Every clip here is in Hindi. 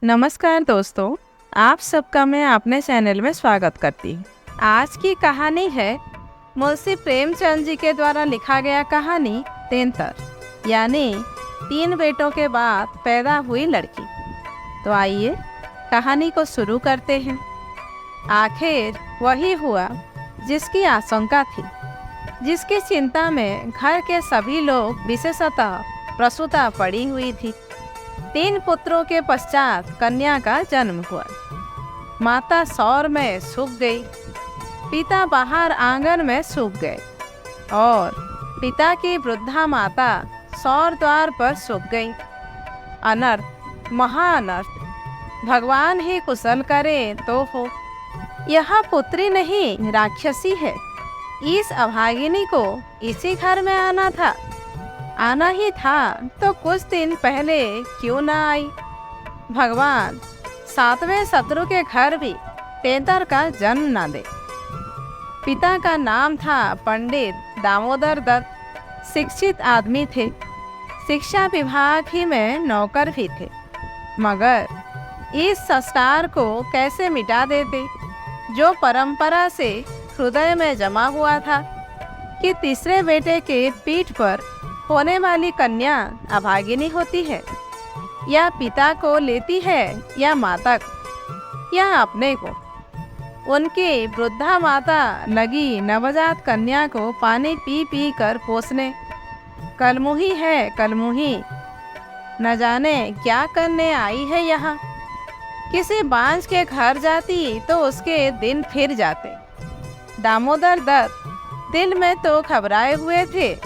नमस्कार दोस्तों, आप सबका मैं अपने चैनल में स्वागत करती हूँ। आज की कहानी है मुंशी प्रेमचंद जी के द्वारा लिखा गया कहानी तेंतर, यानी 3 बेटों के बाद पैदा हुई लड़की। तो आइए कहानी को शुरू करते हैं। आखिर वही हुआ जिसकी आशंका थी, जिसकी चिंता में घर के सभी लोग, विशेषतः प्रसूता पड़ी हुई थी। 3 पुत्रों के पश्चात कन्या का जन्म हुआ। माता सौर में सूख गई, पिता बाहर आंगन में सूख गए और पिता की वृद्धा माता सौर द्वार पर सूख गई। अनर्थ, महाअनर्थ, भगवान ही कुशल करे तो हो। यह पुत्री नहीं, राक्षसी है। इस अभागिनी को इसी घर में आना ही था तो कुछ दिन पहले क्यों ना आई। भगवान 7वें शत्रु के घर भी तेंतर का जन्म ना दे। पिता का नाम था पंडित दामोदर दत्त। शिक्षित आदमी थे, शिक्षा विभाग ही में नौकर भी थे। मगर इस संस्कार को कैसे मिटा देते जो परंपरा से हृदय में जमा हुआ था कि तीसरे बेटे के पीठ पर होने वाली कन्या अभागिनी होती है, या पिता को लेती है या माता को या अपने को। उनकी वृद्धा माता लगी नवजात कन्या को पानी पी पी कर पोसने। कलमुही है कलमुही, न जाने क्या करने आई है यहाँ। किसी बांझ के घर जाती तो उसके दिन फिर जाते। दामोदर दत्त दिल में तो घबराए हुए थे,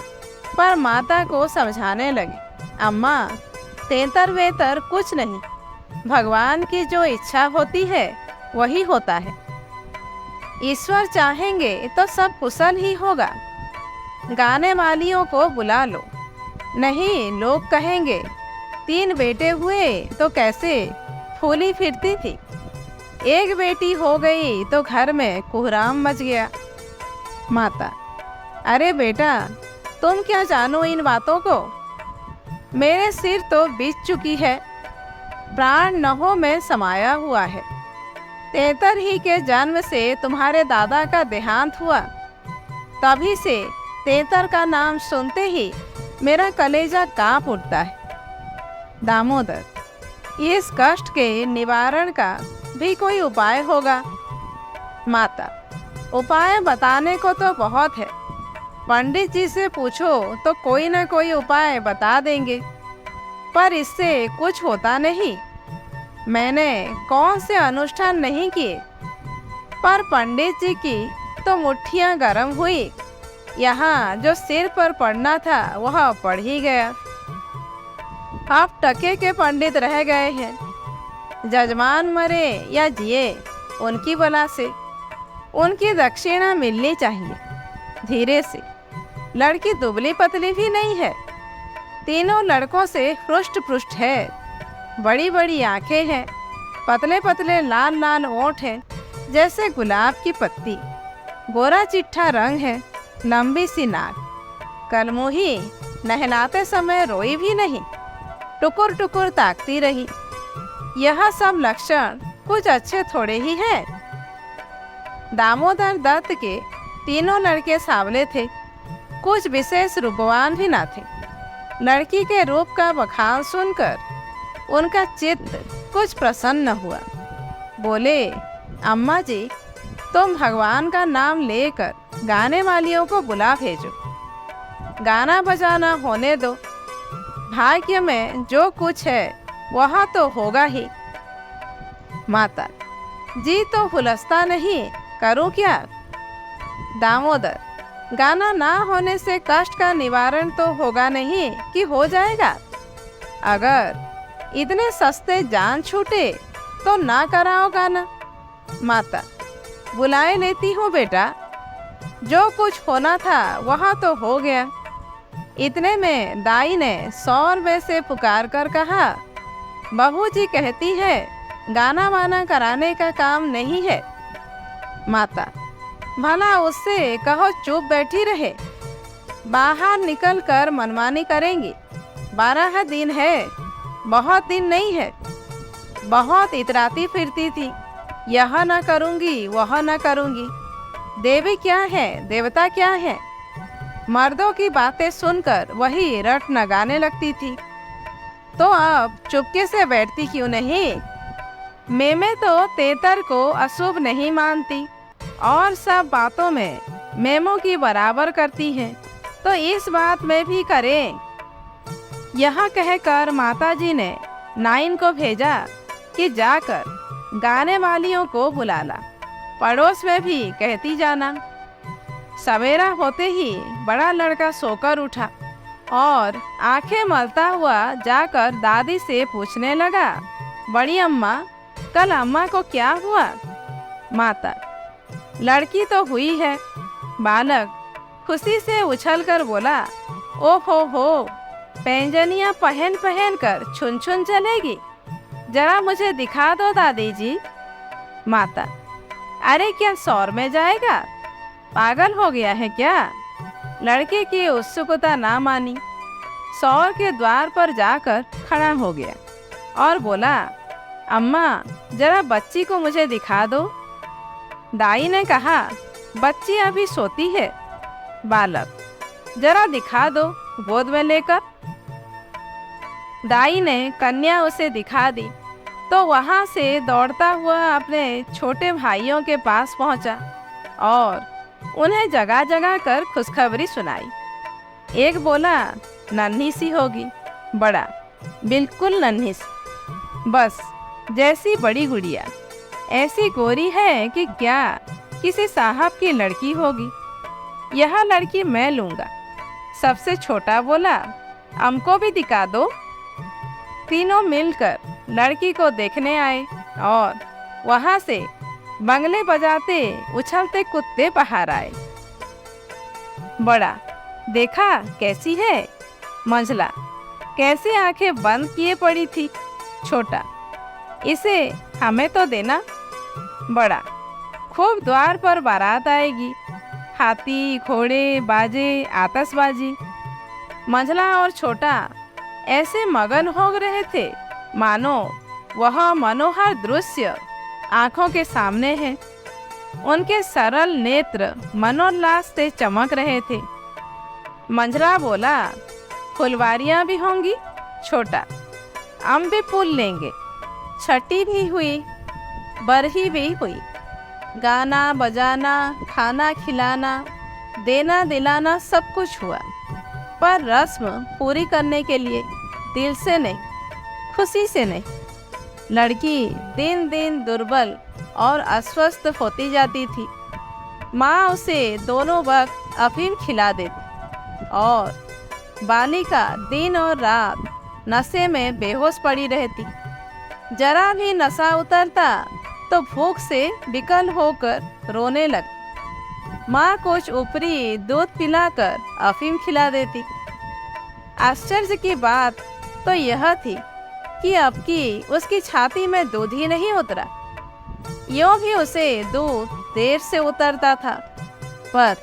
पर माता को समझाने लगे, अम्मा तेंतर वेतर कुछ नहीं, भगवान की जो इच्छा होती है वही होता है। ईश्वर चाहेंगे तो सब कुशल ही होगा। गाने वालियों को बुला लो, नहीं लोग कहेंगे 3 बेटे हुए तो कैसे फूली फिरती थी। एक बेटी हो गई तो घर में कोहराम मच गया। माता, अरे बेटा, तुम क्या जानो इन बातों को। मेरे सिर तो बीत चुकी है, प्राण नहों में समाया हुआ है। तेंतर ही के जन्म से तुम्हारे दादा का देहांत हुआ। तभी से तेंतर का नाम सुनते ही मेरा कलेजा कांप उठता है। दामोदर, इस कष्ट के निवारण का भी कोई उपाय होगा। माता, उपाय बताने को तो बहुत है। पंडित जी से पूछो तो कोई ना कोई उपाय बता देंगे, पर इससे कुछ होता नहीं। मैंने कौन से अनुष्ठान नहीं किए, पर पंडित जी की तो मुट्ठियां गर्म हुई। यहाँ जो सिर पर पड़ना था वह पड़ ही गया। आप टके के पंडित रह गए हैं। जजमान मरे या जिए, उनकी बला से उनकी दक्षिणा मिलनी चाहिए। धीरे से, लड़की दुबली पतली भी नहीं है, तीनों लड़कों से हृष्ट पुष्ट है। बड़ी बड़ी आंखें हैं, पतले पतले लाल लाल ओंठ हैं जैसे गुलाब की पत्ती। गोरा चिट्ठा रंग है, लंबी सी नाक। कलमुही नहलाते समय रोई भी नहीं, टुकुर टुकुर ताकती रही। यह सब लक्षण कुछ अच्छे थोड़े ही हैं। दामोदर दत्त के तीनों लड़के सांवले थे, कुछ विशेष रूपवान भी ना थे। लड़की के रूप का बखान सुनकर उनका चित्त कुछ प्रसन्न हुआ। बोले, अम्मा जी, तुम भगवान का नाम लेकर गाने वालियों को बुला भेजो। गाना बजाना होने दो। भाग्य में जो कुछ है वह तो होगा ही। माता, जी तो हुलसता नहीं, करूं क्या। दामोदर, गाना ना होने से कष्ट का निवारण तो होगा नहीं कि हो जाएगा। अगर इतने सस्ते जान छूटे तो ना कराओ गाना। माता, बुलाए लेती हूँ बेटा, जो कुछ होना था वह तो हो गया। इतने में दाई ने 100 रुपये से पुकार कर कहा, बहू जी कहती है गाना वाना कराने का काम नहीं है। माता, भला उससे कहो चुप बैठी रहे, बाहर निकल कर मनमानी करेंगी। 12 दिन है, बहुत दिन नहीं है। बहुत इतराती फिरती थी, यह न करूँगी वह न करूँगी, देवी क्या है देवता क्या है। मर्दों की बातें सुनकर वही रट नगाने लगती थी। तो अब चुपके से बैठती क्यों नहीं। मैं तो तेतर को अशुभ नहीं मानती और सब बातों में मेमों की बराबर करती है, तो इस बात में भी करें। यह कहकर माताजी ने नाइन को भेजा कि जाकर गाने वालियों को बुला ला, पड़ोस में भी कहती जाना। सवेरा होते ही बड़ा लड़का सोकर उठा और आंखें मलता हुआ जाकर दादी से पूछने लगा, बड़ी अम्मा कल अम्मा को क्या हुआ। माता, लड़की तो हुई है। बालक खुशी से उछलकर बोला, ओ हो, पैंजनियाँ पहन पहन कर छुन छुन चलेगी, जरा मुझे दिखा दो दादी जी। माता, अरे क्या सौर में जाएगा, पागल हो गया है क्या। लड़के की उत्सुकता ना मानी, सौर के द्वार पर जाकर खड़ा हो गया और बोला, अम्मा जरा बच्ची को मुझे दिखा दो। दाई ने कहा, बच्ची अभी सोती है। बालक, जरा दिखा दो गोद में लेकर। दाई ने कन्या उसे दिखा दी तो वहाँ से दौड़ता हुआ अपने छोटे भाइयों के पास पहुँचा और उन्हें जगह जगह कर खुशखबरी सुनाई। एक बोला, नन्ही सी होगी। बड़ा, बिल्कुल नन्ही सी, बस जैसी बड़ी गुड़िया, ऐसी गोरी है कि क्या किसी साहब की लड़की होगी। यह लड़की मैं लूँगा। सबसे छोटा बोला, हमको भी दिखा दो। तीनों मिलकर लड़की को देखने आए और वहाँ से बंगले बजाते उछलते कुत्ते बाहर आए। बड़ा, देखा कैसी है। मंझला, कैसे आंखें बंद किए पड़ी थी। छोटा, इसे हमें तो देना। बड़ा, खूब द्वार पर बारात आएगी, हाथी घोड़े बाजे आतशबाजी। मंझला और छोटा ऐसे मगन हो रहे थे मानो वह मनोहर दृश्य आंखों के सामने है। उनके सरल नेत्र मनोल्लास से चमक रहे थे। मंझला बोला, फुलवारियाँ भी होंगी। छोटा, हम भी फूल लेंगे। छठी भी हुई, बरही भी हुई, गाना बजाना खाना खिलाना देना दिलाना सब कुछ हुआ, पर रस्म पूरी करने के लिए दिल से नहीं, खुशी से नहीं। लड़की दिन दिन दुर्बल और अस्वस्थ होती जाती थी। माँ उसे दोनों वक्त अफीम खिला देती और बालिका दिन और रात नशे में बेहोश पड़ी रहती। जरा भी नशा उतरता तो भूख से विकल होकर रोने लगती। माँ कुछ ऊपरी दूध पिलाकर अफीम खिला देती। आश्चर्य की बात तो यह थी कि अब की उसकी छाती में दूध ही नहीं उतरा। यूँ भी उसे दूध देर से उतरता था, पर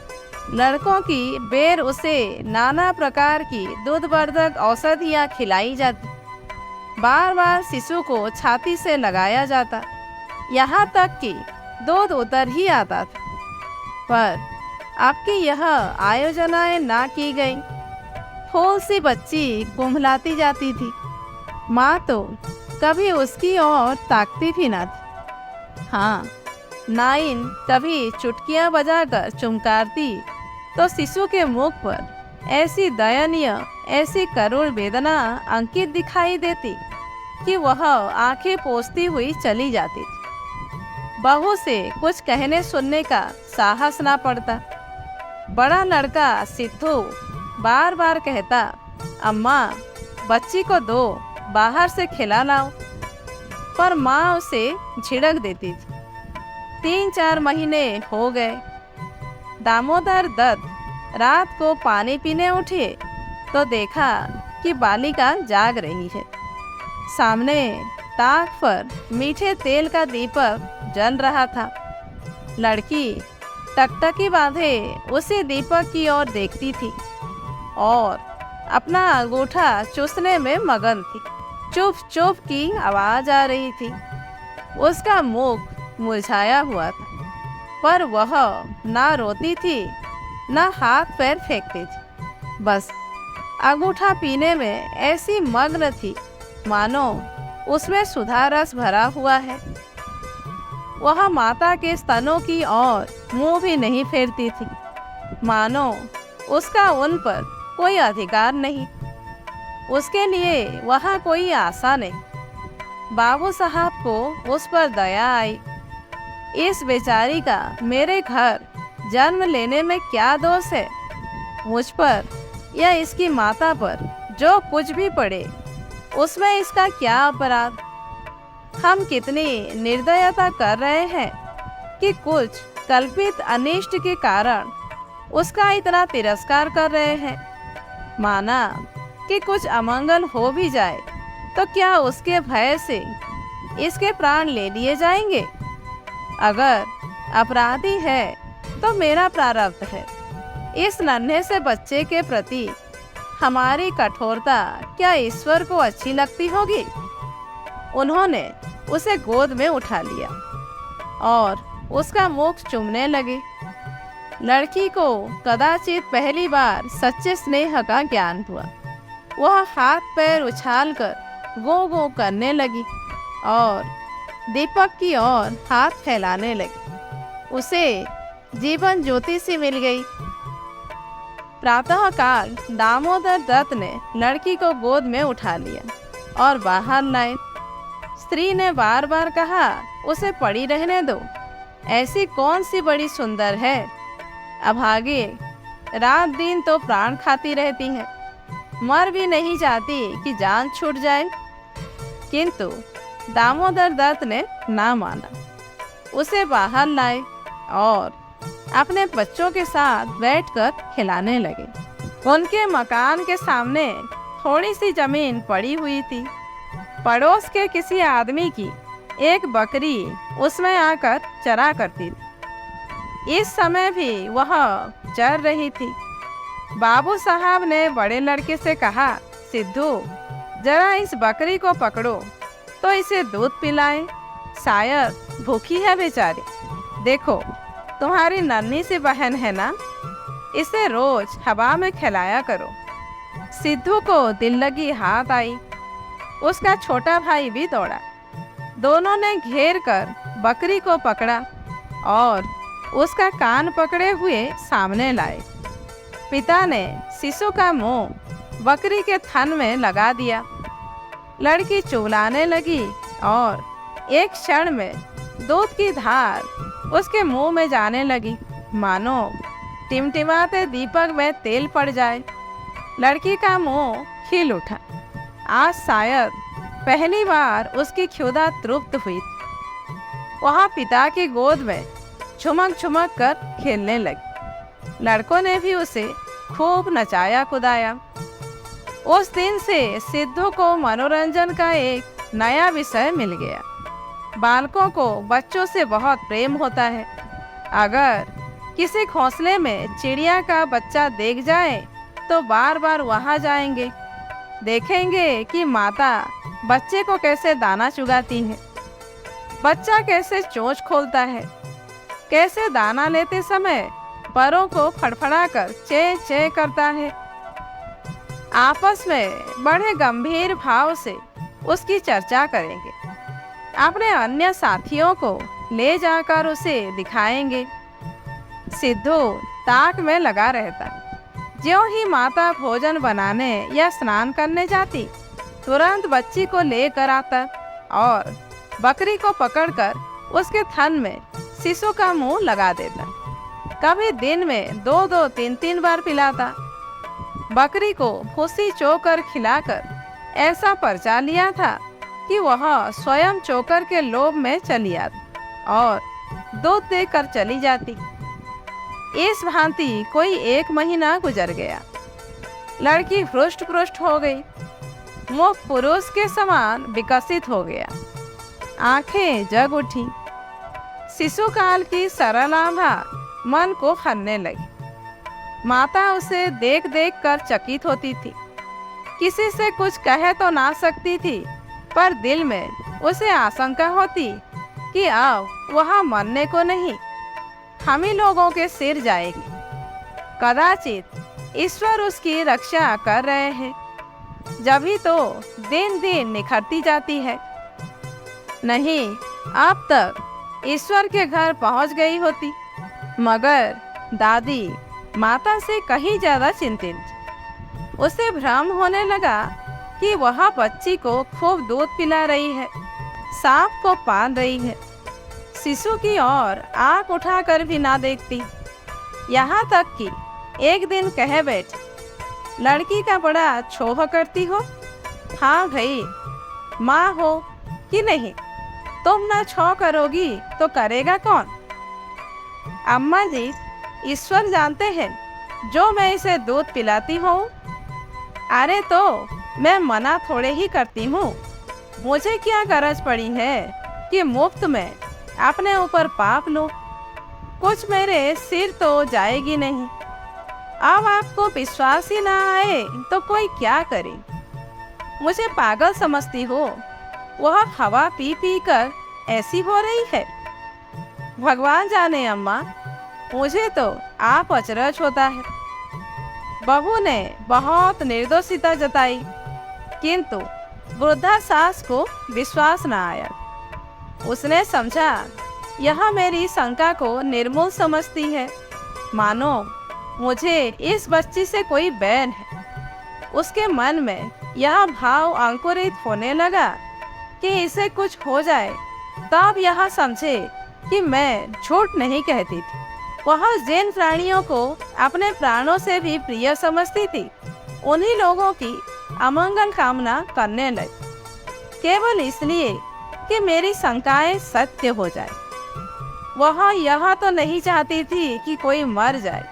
लड़कों की बेर उसे नाना प्रकार की दूधवर्धक औषधियाँ खिलाई जाती। बार बार शिशु को छाती से लगाया जाता, यहाँ तक कि दूध उतर ही आता था। पर आपकी यह आयोजनाएं ना की गई। फूल सी बच्ची कुम्हलाती जाती थी। माँ तो कभी उसकी ओर ताकती भी ना थी। हाँ, नाइन कभी चुटकियाँ बजाकर चुमकारती तो शिशु के मुख पर ऐसी दयनीय, ऐसी करुण वेदना अंकित दिखाई देती कि वह आंखें पोंछती हुई चली जाती थी। बहू से कुछ कहने सुनने का साहस ना पड़ता। बड़ा लड़का सिद्धू बार बार कहता, अम्मा बच्ची को दो, बाहर से खिला लाओ, पर माँ उसे झिड़क देती थी। 3-4 महीने हो गए। दामोदर दत्त रात को पानी पीने उठे तो देखा कि बालिका जाग रही है। सामने ताक पर मीठे तेल का दीपक जल रहा था। लड़की टकटकी बांधे उसी दीपक की ओर देखती थी और अपना अंगूठा चूसने में मगन थी। चुप चुप की आवाज आ रही थी। उसका मुख मुरझाया हुआ था, पर वह ना रोती थी ना हाथ पैर फेंकती थी। बस अंगूठा पीने में ऐसी मग्न थी मानो उसमें सुधा रस भरा हुआ है। वह माता के स्तनों की ओर मुंह भी नहीं फेरती थी, मानो उसका उन पर कोई अधिकार नहीं, उसके लिए वहाँ कोई आशा नहीं। बाबू साहब को उस पर दया आई। इस बेचारी का मेरे घर जन्म लेने में क्या दोष है? मुझ पर या इसकी माता पर जो कुछ भी पड़े उसमें इसका क्या अपराध? हम कितनी निर्दयता कर रहे हैं कि कुछ कल्पित अनिष्ट के कारण उसका इतना तिरस्कार कर रहे हैं। माना कि कुछ अमंगल हो भी जाए तो क्या उसके भय से इसके प्राण ले लिए जाएंगे? अगर अपराधी है तो मेरा प्रारब्ध है। इस नन्हे से बच्चे के प्रति हमारी कठोरता क्या ईश्वर को अच्छी लगती होगी? उन्होंने उसे गोद में उठा लिया और उसका मुख चूमने लगे। लड़की को कदाचित पहली बार सच्चे स्नेह का ज्ञान हुआ। वह हाथ पैर उछालकर गो गो करने लगी और दीपक की ओर हाथ फैलाने लगी। उसे जीवन ज्योति सी मिल गई। प्रातःकाल दामोदर दत्त ने लड़की को गोद में उठा लिया और बाहर लाए। स्त्री ने बार बार कहा, उसे पड़ी रहने दो, ऐसी कौन सी बड़ी सुंदर है, अभागे रात दिन तो प्राण खाती रहती है, मर भी नहीं जाती कि जान छूट जाए। किंतु दामोदर दत्त ने ना माना। उसे बाहर लाए और अपने बच्चों के साथ बैठकर खिलाने लगे। उनके मकान के सामने थोड़ी सी जमीन पड़ी हुई थी। पड़ोस के किसी आदमी की एक बकरी उसमें आकर चरा करती थी। इस समय भी वह चर रही थी। बाबू साहब ने बड़े लड़के से कहा, सिद्धू जरा इस बकरी को पकड़ो तो इसे दूध पिलाएं, शायद भूखी है बेचारी। देखो तुम्हारी नन्ही सी बहन है ना, इसे रोज हवा में खिलाया करो। सिद्धू को दिल लगी हाथ आई। उसका छोटा भाई भी दौड़ा। दोनों ने घेर कर बकरी को पकड़ा और उसका कान पकड़े हुए सामने लाए। पिता ने शिशु का मुंह बकरी के थन में लगा दिया। लड़की चुगलाने लगी और एक क्षण में दूध की धार उसके मुंह में जाने लगी, मानो टिमटिमाते दीपक में तेल पड़ जाए। लड़की का मुंह खिल उठा। आज शायद पहली बार उसकी क्षुधा तृप्त हुई थी। वह पिता की गोद में झुमक झुमक कर खेलने लगी। लड़कों ने भी उसे खूब नचाया कुदाया। उस दिन से सिद्धू को मनोरंजन का एक नया विषय मिल गया। बालकों को बच्चों से बहुत प्रेम होता है। अगर किसी घोंसले में चिड़िया का बच्चा देख जाए तो बार बार वहां जाएंगे, देखेंगे कि माता बच्चे को कैसे दाना चुगाती है, बच्चा कैसे चोंच खोलता है, कैसे दाना लेते समय परों को फड़फड़ाकर चे चे करता है। आपस में बड़े गंभीर भाव से उसकी चर्चा करेंगे। अपने अन्य साथियों को ले जाकर उसे दिखाएंगे। सिद्धू ताक में लगा रहता। ज्यों ही माता भोजन बनाने या स्नान करने जाती, तुरंत बच्ची को लेकर आता और बकरी को पकड़कर उसके थन में शिशु का मुंह लगा देता। कभी दिन में 2-2, 3-3 बार पिलाता। बकरी को भूसी चोकर खिलाकर ऐसा परचा लिया था कि वह स्वयं चोकर के लोभ में चली आती और दूध देकर चली जाती। इस भांति कोई 1 महीना गुजर गया। लड़की हृष्ट पुष्ट हो गई। मुख पुरुष के समान विकसित हो गया। आंखें जग उठी। शिशुकाल की सरल आभा मन को खनने लगी। माता उसे देख देख कर चकित होती थी। किसी से कुछ कह तो ना सकती थी पर दिल में उसे आशंका होती कि अब वह मरने को नहीं, हम ही लोगों के सिर जाएगी। कदाचित ईश्वर उसकी रक्षा कर रहे हैं, जभी तो दिन दिन निखरती जाती है। नहीं, अब तक ईश्वर के घर पहुंच गई होती, मगर दादी माता से कहीं ज़्यादा चिंतित। उसे भ्रम होने लगा कि वह बच्ची को खूब दूध पिला रही है, सांप को पाल रही है, शिशु की ओर आँख उठाकर भी ना देखती। यहाँ तक कि एक दिन कह बैठ, लड़की का बड़ा क्षोभ करती हो। हाँ भाई, माँ हो कि नहीं, तुम ना छो करोगी तो करेगा कौन? अम्मा जी, ईश्वर जानते हैं जो मैं इसे दूध पिलाती हूँ। अरे तो मैं मना थोड़े ही करती हूँ, मुझे क्या गरज पड़ी है कि मुफ्त में अपने ऊपर पाप लो। कुछ मेरे सिर तो जाएगी नहीं। अब आपको विश्वास ही ना आए तो कोई क्या करे? मुझे पागल समझती हो? वह हवा पी पी कर ऐसी हो रही है। भगवान जाने अम्मा, मुझे तो आप अचरज होता है। बहू ने बहुत निर्दोषिता जताई, किंतु वृद्धा सास को विश्वास न आया। उसने समझा यह मेरी शंका को निर्मूल समझती है, मानो मुझे इस बच्ची से कोई बैर है। उसके मन में यह भाव अंकुरित होने लगा कि इसे कुछ हो जाए तब यह समझे कि मैं झूठ नहीं कहती थी। वह जिन प्राणियों को अपने प्राणों से भी प्रिय समझती थी, उन्हीं लोगों की अमंगल कामना करने लगी, केवल इसलिए कि मेरी शंकाएं सत्य हो जाए। वह यह तो नहीं चाहती थी कि कोई मर जाए,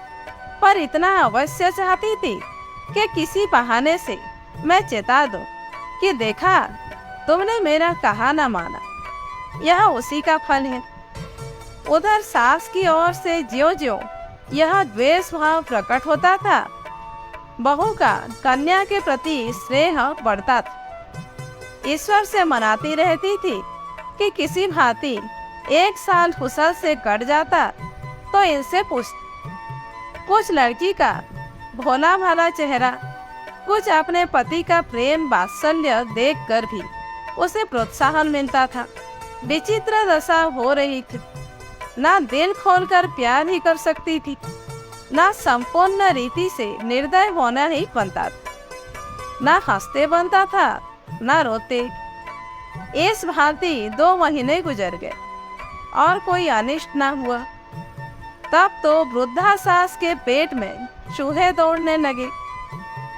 पर इतना अवश्य चाहती थी कि किसी बहाने से मैं चेता दूं कि देखा, तुमने मेरा कहा ना माना। यह उसी का फल है। उधर सास की ओर से ज्यों-ज्यों यह द्वेष भाव प्रकट होता था, बहू का कन्या के प्रति स्नेह बढ़ता था। ईश्वर से मनाती रहती थी कि किसी भांति 1 साल फुर्सत से कट जाता तो इनसे पूछती। कुछ लड़की का भोला भाला चेहरा, कुछ अपने पति का प्रेम वात्सल्य देखकर भी उसे प्रोत्साहन मिलता था। विचित्र दशा हो रही थी। ना दिल खोलकर प्यार ही कर सकती थी, ना संपूर्ण रीति से निर्दय होना ही बनता था। ना हंसते बनता था, ना रोते। इस भांति 2 महीने गुजर गए और कोई अनिष्ट ना हुआ। तब तो वृद्धा सास के पेट में चूहे दौड़ने लगे।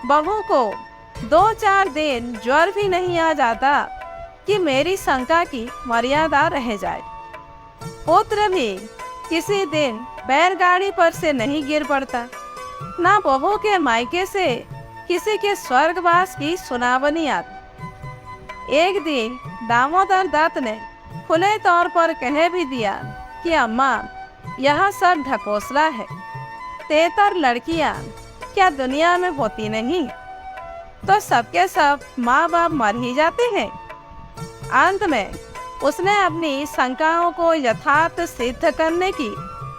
बहू को 2-4 दिन ज्वर भी नहीं आ जाता कि मेरी शंका की मर्यादा रह जाए। पुत्र भी किसी दिन बैलगाड़ी पर से नहीं गिर पड़ता। ना बहू के मायके से किसी के स्वर्गवास की सुनावनी आती। एक दिन दामोदर दत्त ने खुले तौर पर कह भी दिया कि अम्मा, यह सब ढकोसला है। 73 लड़कियां क्या दुनिया में होती नहीं? तो सबके सब माँ बाप मर ही जाते हैं। अंत में उसने अपनी शंकाओं को यथार्थ सिद्ध करने की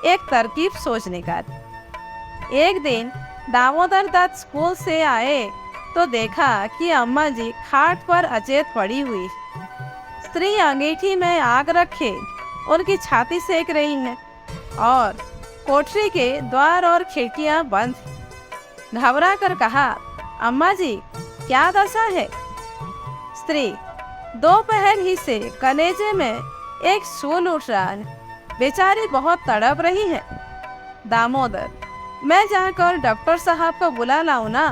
एक तरकीब सोच निकाली। एक दिन दामोदर दत्त स्कूल से आए तो देखा कि अम्मा जी खाट पर अचेत पड़ी हुई। स्त्री अंगीठी में आग रखे उनकी छाती सेक रही है और कोठरी के द्वार और खिड़कियां बंद। घबरा कर कहा, अम्मा जी, क्या दशा है? स्त्री, दोपहर ही से कलेजे में एक सूल उठ रहा है, बेचारी बहुत तड़प रही है। दामोदर, मैं जाकर डॉक्टर साहब को बुला लाऊं ना?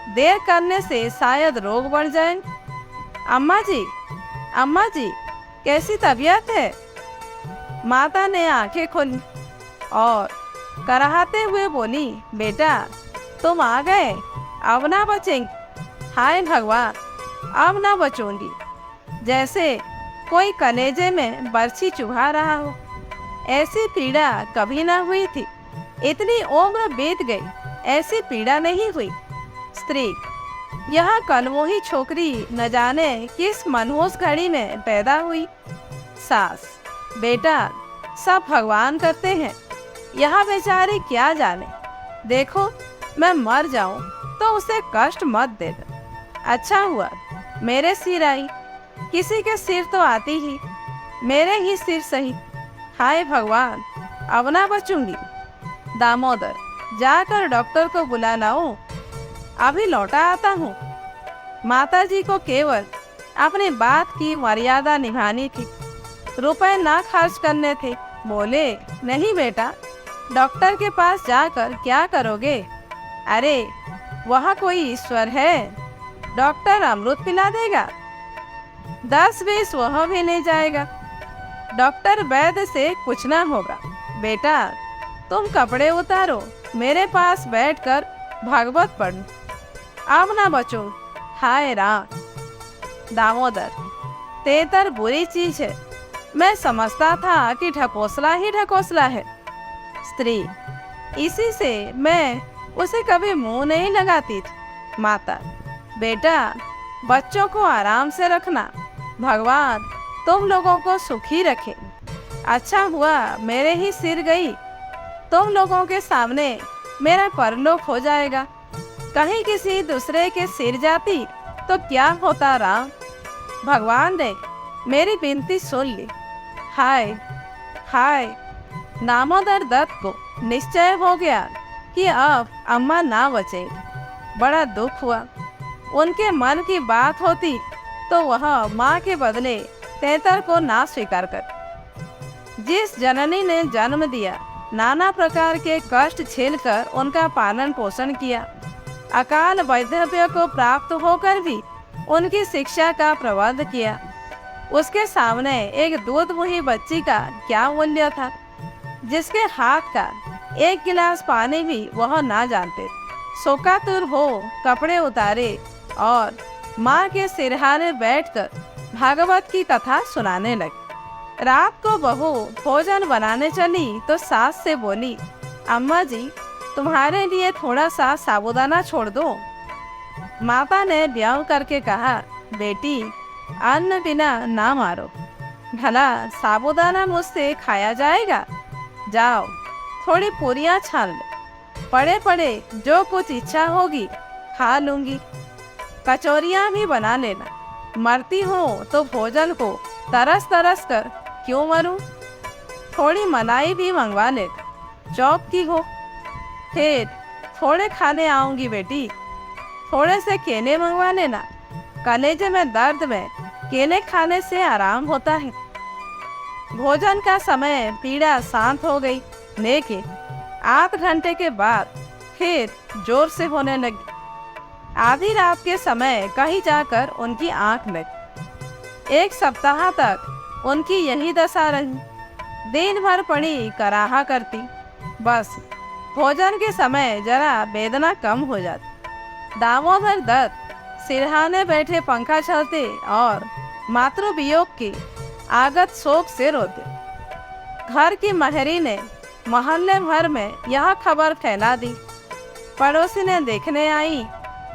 देर करने से शायद रोग बढ़ जाए। अम्मा जी, कैसी तबीयत है? माता ने आंखें खोली और कराहते हुए बोली, बेटा, तुम आ गए, अब ना बचेंगे। हाय भगवान, अब ना बचूंगी। जैसे कोई कलेजे में बरछी चुभा रहा हो। ऐसी पीड़ा कभी ना हुई थी। इतनी उम्र बीत गई, ऐसी पीड़ा नहीं हुई। स्त्री, यह कलमों ही छोकरी न जाने किस मनहूस घड़ी में पैदा हुई। सास, बेटा सब भगवान करते हैं, यह बेचारी क्या जाने। देखो मैं मर जाऊं तो उसे कष्ट मत दे दो। अच्छा हुआ मेरे सिर आई, किसी के सिर तो आती ही, मेरे ही सिर सही। हाय भगवान, अब ना बचूंगी। दामोदर, जाकर डॉक्टर को बुला लाओ, अभी लौटा आता हूँ। माताजी को केवल अपनी बात की मर्यादा निभानी थी, रुपए ना खर्च करने थे। बोले, नहीं बेटा, डॉक्टर के पास जाकर क्या करोगे? अरे वहाँ कोई ईश्वर है, डॉक्टर अमृत पिला देगा, 10-20 वह भी नहीं जाएगा, डॉक्टर वैद्य से कुछ ना होगा। बेटा तुम कपड़े उतारो, मेरे पास बैठकर भागवत पढ़ो, अब ना बचो। हाय राम। दामोदर, तेतर बुरी चीज है, मैं समझता था कि ढकोसला ही ढकोसला है। स्त्री, इसी से मैं उसे कभी मुंह नहीं लगाती थी। माता, बेटा बच्चों को आराम से रखना, भगवान तुम लोगों को सुखी रखे। अच्छा हुआ मेरे ही सिर गई, तुम लोगों के सामने मेरा परलोक हो जाएगा। कहीं किसी दूसरे के सिर जाती तो क्या होता राम। भगवान ने मेरी विनती सुन ली। हाय हाय। दामोदर दत्त को निश्चय हो गया कि अब अम्मा ना बचेंगी। बड़ा दुख हुआ। उनके मन की बात होती तो वह माँ के बदले तेतर को ना स्वीकार कर। जिस जननी ने जन्म दिया, नाना प्रकार के कष्ट झेलकर उनका पालन पोषण किया, अकाल वैधव्य को प्राप्त होकर भी उनकी शिक्षा का प्रबंध किया, उसके सामने एक दूध मुही बच्ची का क्या मूल्य था, जिसके हाथ का एक गिलास पानी भी वह ना जानते। शोकातुर हो कपड़े उतारे और माँ के सिरहाने बैठकर भागवत की कथा सुनाने लगी। रात को बहू भोजन बनाने चली तो सास से बोली, अम्मा जी तुम्हारे लिए थोड़ा सा साबूदाना छोड़ दो। माता ने ब्याह करके कहा, बेटी अन्न बिना ना मारो, भला साबूदाना मुझसे खाया जाएगा? जाओ थोड़ी पूरियां छान लो, पड़े पड़े जो कुछ इच्छा होगी खा लूंगी, कचौरियां भी बना लेना, मरती हो तो भोजन को तरस तरस कर क्यों मरूं? थोड़ी मलाई भी मंगवा लेना, चौक की हो। फिर थोड़े खाने आऊंगी बेटी, थोड़े से केले मंगवा लेना, कलेजे में दर्द में केले खाने से आराम होता है। भोजन का समय पीड़ा शांत हो गई, लेकिन 8 घंटे के बाद फिर जोर से होने लगी। आधी रात के समय कहीं जाकर उनकी आंख लगी। 1 सप्ताह तक उनकी यही दशा रही। दिन भर पड़ी कराहा करती, बस भोजन के समय जरा वेदना कम हो जाती। दामोदर दत्त सिरहाने बैठे पंखा चलते और मातृवियोग की आगत शोक से रोते। घर की महरी ने मोहल्ले भर में यह खबर फैला दी। पड़ोसी ने देखने आई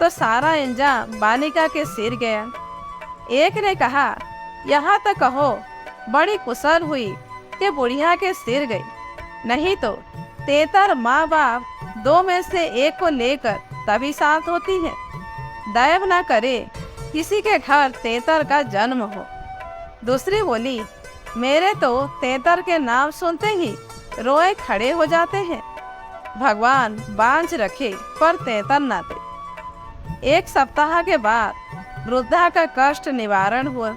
तो सारा इंजाम बालिका के सिर गया। एक ने कहा, यहाँ तो कहो बड़ी कुशल हुई कि बुढ़िया के सिर गई, नहीं तो तेतर माँ बाप 2 में से एक को लेकर तभी साथ होती है। दैव न करे किसी के घर तेतर का जन्म हो। दूसरी बोली, मेरे तो तेतर के नाम सुनते ही रोए खड़े हो जाते हैं, भगवान बांझ रखे पर तेतर ना दे। 1 सप्ताह के बाद वृद्धा का कष्ट निवारण हुआ।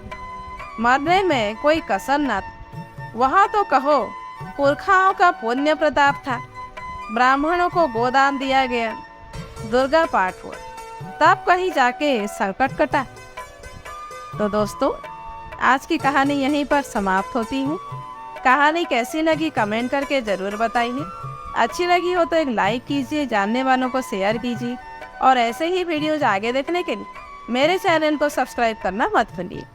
मरने में कोई कसर न था। वहाँ तो कहो पुरखाओं का पुण्य प्रताप था। ब्राह्मणों को गोदान दिया गया, दुर्गा पाठ हुआ, तब कहीं जाके संकट कटा। तो दोस्तों, आज की कहानी यहीं पर समाप्त होती है। कहानी कैसी लगी कमेंट करके ज़रूर बताइए। अच्छी लगी हो तो एक लाइक कीजिए, जानने वालों को शेयर कीजिए और ऐसे ही वीडियोज आगे देखने के लिए मेरे चैनल को सब्सक्राइब करना मत भूलिए।